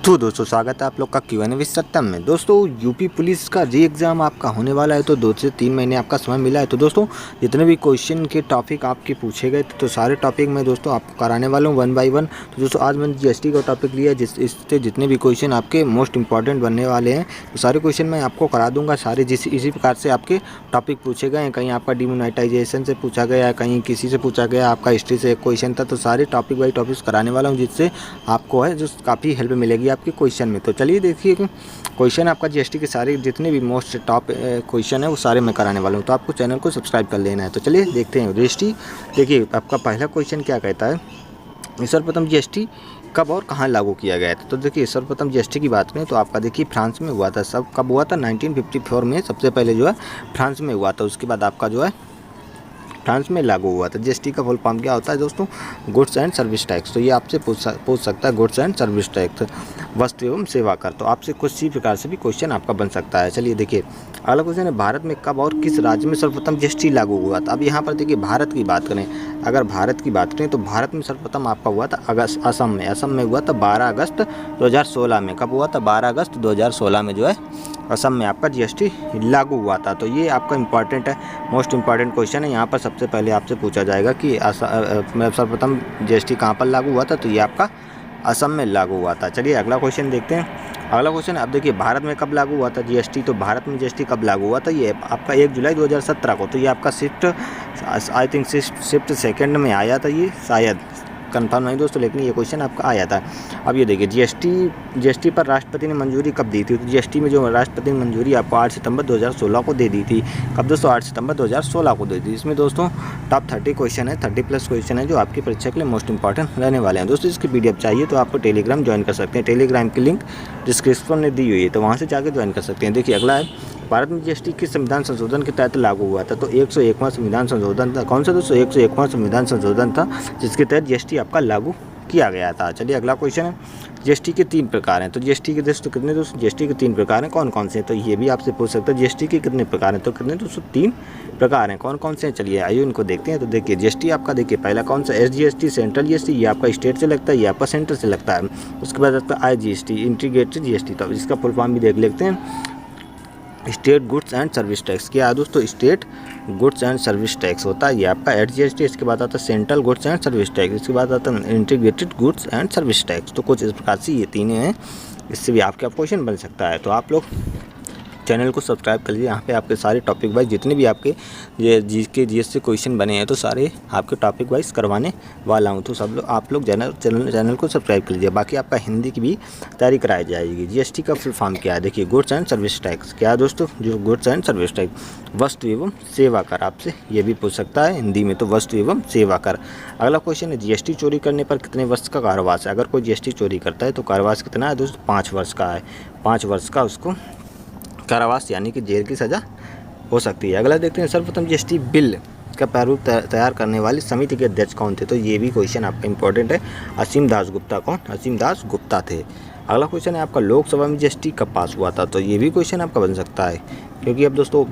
तो दोस्तों स्वागत है आप लोग का Q&A विद सत्यम में। दोस्तों यूपी पुलिस का री एग्ज़ाम आपका होने वाला है, तो 2 से 3 महीने आपका समय मिला है। तो दोस्तों जितने भी क्वेश्चन के टॉपिक आपके पूछे गए थे, तो सारे टॉपिक मैं दोस्तों आपको कराने वाला हूँ 1 बाय 1। तो दोस्तों आज मैंने जीएसटी का टॉपिक लिया, इससे जितने भी क्वेश्चन आपके मोस्ट इंपॉर्टेंट बनने वाले हैं, तो सारे क्वेश्चन मैं आपको करा दूँगा। सारे इसी प्रकार से आपके टॉपिक पूछे गए हैं। कहीं आपका डिमोनेटाइजेशन से पूछा गया है, कहीं किसी से पूछा गया, आपका हिस्ट्री से एक क्वेश्चन था। तो सारे टॉपिक बाई टॉपिक्स कराने वाला हूँ, जिससे आपको है जो काफ़ी हेल्प मिलेगी आपके क्वेश्चन में। तो चलिए देखिए कि क्वेश्चन आपका जीएसटी के सारे जितने भी मोस्ट टॉप क्वेश्चन है वो सारे मैं कराने वाला हूँ। तो आपको चैनल को सब्सक्राइब कर लेना है। तो चलिए देखते हैं जीएसटी। देखिए आपका पहला क्वेश्चन क्या कहता है, सर्वप्रथम जीएसटी कब और कहाँ लागू किया गया था। तो देखिए सर्वप्रथम जीएसटी की बात करें तो आपका देखिए फ्रांस में हुआ था। सब कब हुआ था, 1954 में सबसे पहले जो है फ्रांस में हुआ था। उसके बाद आपका जो है फ्रांस में लागू हुआ था। जीएसटी का फुल फॉर्म क्या होता है दोस्तों, गुड्स एंड सर्विस टैक्स। तो ये आपसे पूछ सकता है, गुड्स एंड सर्विस टैक्स, वस्तु एवं सेवा कर। तो आपसे कुछ इसी प्रकार से भी क्वेश्चन आपका बन सकता है। चलिए देखिए अगला क्वेश्चन है, भारत में कब और किस राज्य में सर्वप्रथम जीएसटी लागू हुआ था। अब यहाँ पर देखिए भारत की बात करें, अगर भारत की बात करें तो भारत में सर्वप्रथम आपका हुआ था असम में हुआ था 12 अगस्त 2016 में। कब हुआ था, 12 अगस्त 2016 में जो है असम में आपका जीएसटी लागू हुआ था। तो ये आपका इंपॉर्टेंट है, मोस्ट इंपॉर्टेंट क्वेश्चन है। यहाँ पर सबसे पहले आपसे पूछा जाएगा कि सर्वप्रथम जीएसटी कहाँ पर लागू हुआ था, तो ये आपका असम में लागू हुआ था। चलिए अगला क्वेश्चन देखते हैं। अगला क्वेश्चन अब देखिए भारत में कब लागू हुआ था जीएसटी। तो भारत में जीएसटी कब लागू हुआ था, ये आपका 1 जुलाई 2017 को। तो ये आपका शिफ्ट सेकंड में आया था, ये शायद कंफर्म नहीं दोस्तों, लेकिन ये क्वेश्चन आपका आया था। अब ये देखिए जीएसटी पर राष्ट्रपति ने मंजूरी कब दी थी। तो जीएसटी में जो राष्ट्रपति ने मंजूरी आपको 8 सितंबर 2016 को दे दी थी। कब दोस्तों, 8 सितंबर 2016 को दे दी। इसमें दोस्तों टॉप 30 क्वेश्चन है, 30+ क्वेश्चन है जो आपकी परीक्षा के लिए मोस्ट इंपॉर्टेंट रहने वाले हैं। दोस्तों इसकी PDF चाहिए तो आपको टेलीग्राम ज्वाइन कर सकते हैं। टेलीग्राम की लिंक डिस्क्रिप्शन में दी हुई है, तो वहाँ से जाकर ज्वाइन कर सकते हैं। देखिए अगला है, भारत में जीएसटी किस संविधान संशोधन के तहत लागू हुआ था। तो 101वां संविधान संशोधन था। कौन सा दोस्तों, 101वां संविधान संशोधन था, जिसके तहत जीएसटी आपका लागू किया गया था। चलिए अगला क्वेश्चन है, जीएसटी के 3 प्रकार हैं। तो जीएसटी के दोस्तों कितने, दोस्तों जीएसटी के 3 प्रकार हैं, कौन कौन से हैं। तो ये भी आपसे पूछ सकते हैं जीएसटी के कितने प्रकार हैं। तो कितने दोस्तों, 3 प्रकार हैं। कौन कौन से हैं, चलिए आइए इनको देखते हैं। तो देखिए जीएसटी आपका देखिए पहला कौन सा, SGST सेंट्रल जीएसटी, ये आपका स्टेट से लगता है, ये आपका सेंटर से लगता है। उसके बाद आपका IGST इंटीग्रेटेड जीएसटी। तो इसका फुल फॉर्म भी देख लेते हैं, state goods and service tax. क्या है दोस्तों, state goods and service tax होता है, ये आपका SGST। इसके बाद आता है central goods and service tax, इसके बाद आता है integrated goods and service tax. तो कुछ इस प्रकार से ये तीनों हैं, इससे भी आपका क्वेश्चन बन सकता है। तो आप लोग चैनल को सब्सक्राइब कर लीजिए। यहाँ पे आपके सारे टॉपिक वाइज जितने भी आपके ये जीएस से क्वेश्चन बने हैं, तो सारे आपके टॉपिक वाइज करवाने वाला हूँ। तो सब लोग आप लोग चैनल को सब्सक्राइब कर लीजिए। बाकी आपका हिंदी की भी तैयारी कराई जाएगी। जीएसटी का फुल फॉर्म क्या है, देखिए गुड्स एंड सर्विस टैक्स। क्या है दोस्तों, जो गुड्स एंड सर्विस टैक्स, वस्तु एवं सेवा कर। आपसे ये भी पूछ सकता है हिंदी में, तो वस्तु एवं सेवा कर। अगला क्वेश्चन है, जीएसटी चोरी करने पर कितने वर्ष का कारावास है। अगर कोई जीएसटी चोरी करता है तो कारावास कितना है दोस्तों, 5 वर्ष का है। 5 वर्ष का उसको कारावास यानी कि जेल की सज़ा हो सकती है। अगला देखते हैं, सर्वप्रथम जीएसटी बिल का प्रारूप तैयार करने वाली समिति के अध्यक्ष कौन थे। तो ये भी क्वेश्चन आपका इंपॉर्टेंट है, असीम दास गुप्ता। कौन, असीम दास गुप्ता थे। अगला क्वेश्चन है आपका, लोकसभा में जीएसटी कब पास हुआ था। तो ये भी क्वेश्चन आपका बन सकता है, क्योंकि अब दोस्तों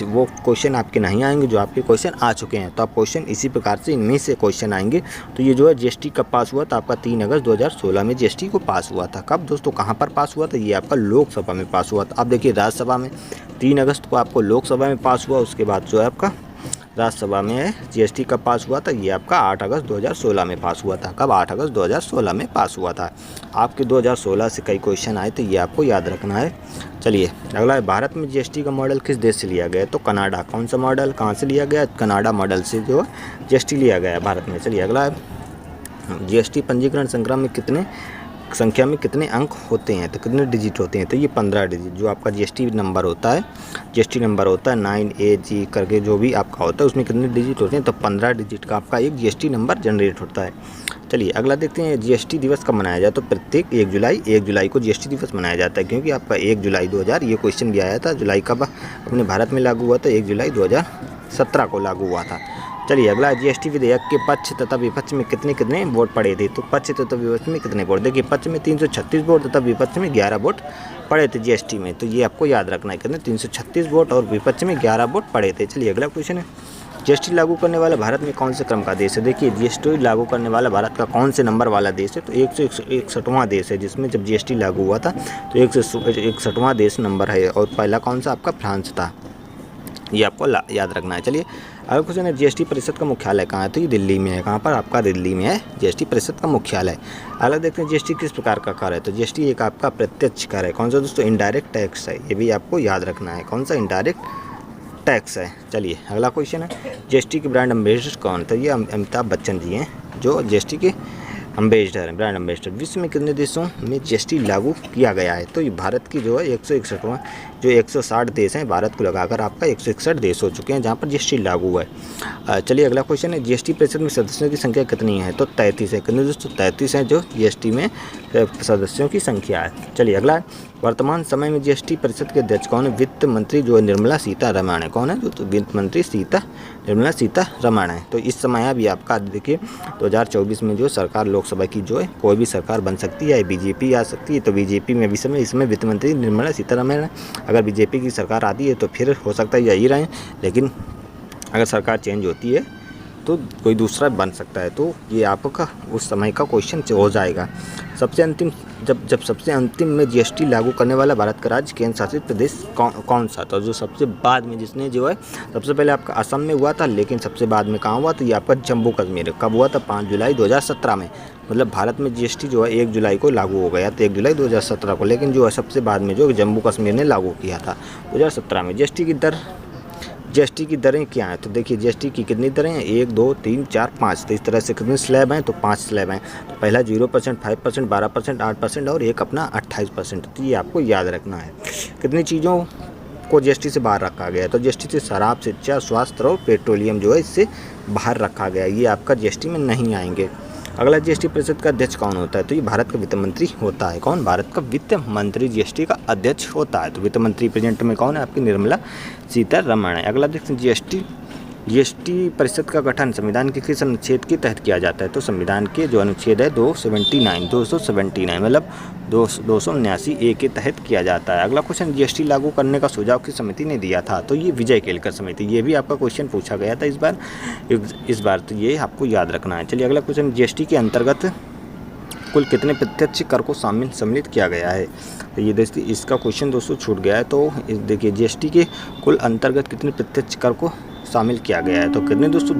वो क्वेश्चन आपके नहीं आएंगे जो आपके क्वेश्चन आ चुके हैं। तो आप क्वेश्चन इसी प्रकार से इनमें से क्वेश्चन आएंगे। तो ये जो है जीएसटी कब पास हुआ था, आपका 3 अगस्त 2016 में जीएसटी को पास हुआ था। कब दोस्तों, कहाँ पर पास हुआ था, ये आपका लोकसभा में पास हुआ था। अब देखिए राज्यसभा में 3 अगस्त को आपको लोकसभा में पास हुआ, उसके बाद जो है आपका राज्यसभा में जीएसटी कब पास हुआ था, ये आपका 8 अगस्त 2016 में पास हुआ था। कब, 8 अगस्त 2016 में पास हुआ था। आपके 2016 से कई क्वेश्चन आए, तो ये आपको याद रखना है। चलिए अगला है, भारत में जीएसटी का मॉडल किस देश से लिया गया। तो कनाडा। कौन सा मॉडल, कहाँ से लिया गया, कनाडा मॉडल से जो जीएसटी लिया गया है भारत में। चलिए अगला है, जीएसटी पंजीकरण संख्या में कितने अंक होते हैं। तो कितने डिजिट होते हैं। तो ये 15 डिजिट जो आपका जीएसटी नंबर होता है, जीएसटी नंबर होता है 9AG करके जो भी आपका होता है, उसमें कितने डिजिट होते हैं। तो 15 डिजिट का आपका एक जीएसटी नंबर जनरेट होता है। चलिए अगला देखते हैं, जीएसटी दिवस कब मनाया जाए। तो प्रत्येक 1 जुलाई को जीएसटी दिवस मनाया जाता है, क्योंकि आपका 1 जुलाई 2000 ये क्वेश्चन भी आया था। जुलाई कब अपने भारत में लागू हुआ था, 1 जुलाई 2017 को लागू हुआ था। चलिए अगला, जीएसटी विधेयक के पक्ष तथा विपक्ष में कितने वोट पड़े थे। तो पक्ष तथा विपक्ष में कितने वोट, देखिए पक्ष में 336 वोट तथा विपक्ष में 11 वोट पड़े थे जीएसटी में। तो ये आपको याद रखना है, कितने 336 वोट और विपक्ष में 11 वोट पड़े थे। चलिए अगला क्वेश्चन है, जीएसटी लागू करने वाला भारत में कौन से क्रम का देश है? देखिए जीएसटी लागू करने वाला भारत का कौन से नंबर वाला देश है? तो 161वां देश है, जिसमें जब जीएसटी लागू हुआ था तो 161वां देश नंबर है। और पहला कौन सा आपका फ्रांस था, ये आपको याद रखना है। चलिए अगला क्वेश्चन है, जीएसटी परिषद का मुख्यालय कहाँ है? तो ये दिल्ली में है। कहाँ पर? आपका दिल्ली में है जीएसटी परिषद का मुख्यालय। अगला देखते हैं जीएसटी किस प्रकार का कर है? तो जीएसटी एक आपका प्रत्यक्ष कर है। कौन सा दोस्तों? इनडायरेक्ट टैक्स है। ये भी आपको याद रखना है, कौन सा? इनडायरेक्ट टैक्स है। चलिए अगला क्वेश्चन है, जीएसटी के ब्रांड एम्बेसडर कौन? तो ये अमिताभ बच्चन जी हैं जो जीएसटी के एम्बेसडर हैं, ब्रांड एम्बेसडर। विश्व में कितने देशों में जीएसटी लागू किया गया है? तो ये भारत की जो है 161वां, जो 160 देश हैं, भारत को लगाकर आपका 161 देश हो चुके हैं जहाँ पर जीएसटी लागू हुआ है। चलिए अगला क्वेश्चन है, जीएसटी परिषद में सदस्यों की संख्या कितनी है? तो 33 है। कितने दोस्तों? 33 हैं जो जीएसटी में सदस्यों की संख्या है। चलिए अगला, वर्तमान समय में जीएसटी परिषद के अध्यक्ष कौन है? वित्त मंत्री जो है निर्मला सीतारमण है। कौन है? तो वित्त मंत्री निर्मला सीतारमण है। तो इस समय अभी आपका देखिए 2024 में जो सरकार लोकसभा की जो है कोई भी सरकार बन सकती है, बीजेपी आ सकती है। तो बीजेपी में अभी समय इसमें वित्त मंत्री निर्मला सीतारमण है। अगर बीजेपी की सरकार आती है तो फिर हो सकता है यही रहे, लेकिन अगर सरकार चेंज होती है तो कोई दूसरा बन सकता है। तो ये आपका उस समय का क्वेश्चन हो जाएगा। सबसे अंतिम जब सबसे अंतिम में जीएसटी लागू करने वाला भारत का राज्य केंद्र शासित प्रदेश कौन सा था? जो सबसे बाद में जिसने जो है सबसे पहले आपका असम में हुआ था, लेकिन सबसे बाद में कहाँ हुआ? तो ये आपका जम्मू कश्मीर। कब हुआ था? 5 जुलाई 2017 में। मतलब भारत में जीएसटी जो है 1 जुलाई को लागू हो गया था, 1 जुलाई 2017 को। लेकिन जो है सबसे बाद में जो जम्मू कश्मीर ने लागू किया था 2017 में। जीएसटी की दरें क्या हैं? तो देखिए जीएसटी की कितनी दरें हैं? 1, 2, 3, 4, 5। तो इस तरह से कितने स्लैब हैं? तो 5 स्लैब हैं। तो पहला 0%, 5%, 12%, 8% और एक अपना 28%। तो ये आपको याद रखना है। कितनी चीज़ों को जीएसटी से बाहर रखा गया है? तो जीएसटी से शराब, शिक्षा, स्वास्थ्य और पेट्रोलियम जो है इससे बाहर रखा गया है। ये आपका जीएसटी में नहीं आएंगे। अगला, जीएसटी परिषद का अध्यक्ष कौन होता है? तो ये भारत का वित्त मंत्री होता है। कौन? भारत का वित्त मंत्री जीएसटी का अध्यक्ष होता है। तो वित्त मंत्री प्रेजेंट में कौन है? आपकी निर्मला सीतारमण है। अगला देखते हैं, जीएसटी परिषद का गठन संविधान के किस अनुच्छेद के तहत किया जाता है? तो संविधान के जो अनुच्छेद है 279 मतलब 279A के तहत किया जाता है। अगला क्वेश्चन, जीएसटी लागू करने का सुझाव किस समिति ने दिया था? तो ये विजय केलकर समिति। ये भी आपका क्वेश्चन पूछा गया था इस बार, तो ये आपको याद रखना है। चलिए अगला क्वेश्चन, जीएसटी के अंतर्गत कुल कितने प्रत्यक्ष कर को सम्मिलित किया गया है? तो ये देखिए इसका क्वेश्चन दोस्तों छूट गया है। तो देखिए जीएसटी के कुल अंतर्गत कितने प्रत्यक्ष कर को शामिल किया गया है? तो कितने दोस्तों?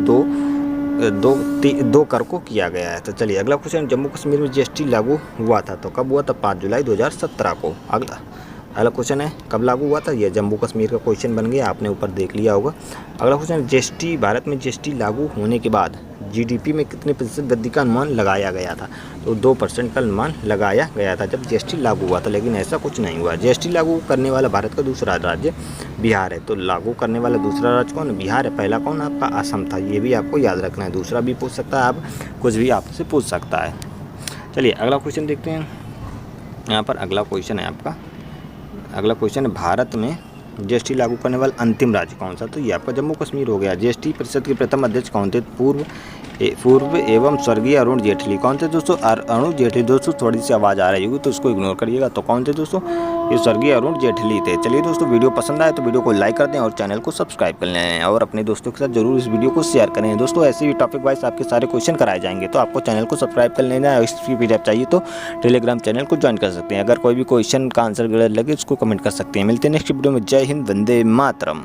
दो कर को किया गया है। तो चलिए अगला क्वेश्चन, जम्मू कश्मीर में जीएसटी लागू हुआ था तो कब हुआ था? 5 जुलाई 2017 को। अगला क्वेश्चन है, कब लागू हुआ था? ये जम्मू कश्मीर का क्वेश्चन बन गया, आपने ऊपर देख लिया होगा। अगला क्वेश्चन, जीएसटी भारत में जीएसटी लागू होने के बाद जीडीपी में कितने प्रतिशत वृद्धि का अनुमान लगाया गया था? तो 2% का अनुमान लगाया गया था जब जीएसटी लागू हुआ था, लेकिन ऐसा कुछ नहीं हुआ। जीएसटी लागू करने वाला भारत का दूसरा राज्य बिहार है। तो लागू करने वाला दूसरा राज्य कौन? बिहार है। पहला कौन? आपका असम था। ये भी आपको याद रखना है। दूसरा भी पूछ सकता है, आप कुछ भी आपसे पूछ सकता है। चलिए अगला क्वेश्चन देखते हैं। यहाँ पर अगला क्वेश्चन है आपका, अगला क्वेश्चन है, भारत में जीएसटी लागू करने वाला अंतिम राज्य कौन सा? तो ये आपका जम्मू कश्मीर हो गया। जीएसटी परिषद के प्रथम अध्यक्ष कौन थे? पूर्व एवं स्वर्गीय अरुण जेटली। कौन थे दोस्तों? अरुण जेटली। दोस्तों थोड़ी सी आवाज़ आ रही होगी तो उसको इग्नोर करिएगा। तो कौन थे दोस्तों? ये स्वर्गीय अरुण जेटली थे। चलिए दोस्तों, वीडियो पसंद आए तो वीडियो को लाइक कर दें और चैनल को सब्सक्राइब कर लें और अपने दोस्तों के साथ जरूर इस वीडियो को शेयर करें। दोस्तों ऐसे ही टॉपिक वाइज आपके सारे क्वेश्चन कराए जाएंगे, तो आपको चैनल को सब्सक्राइब कर लेना है। इसकी पीडीएफ चाहिए तो टेलीग्राम चैनल को ज्वाइन कर सकते हैं। अगर कोई भी क्वेश्चन का आंसर गलत लगे उसको कमेंट कर सकते हैं। मिलते हैं नेक्स्ट वीडियो में। जय हिंद, वंदे मातरम।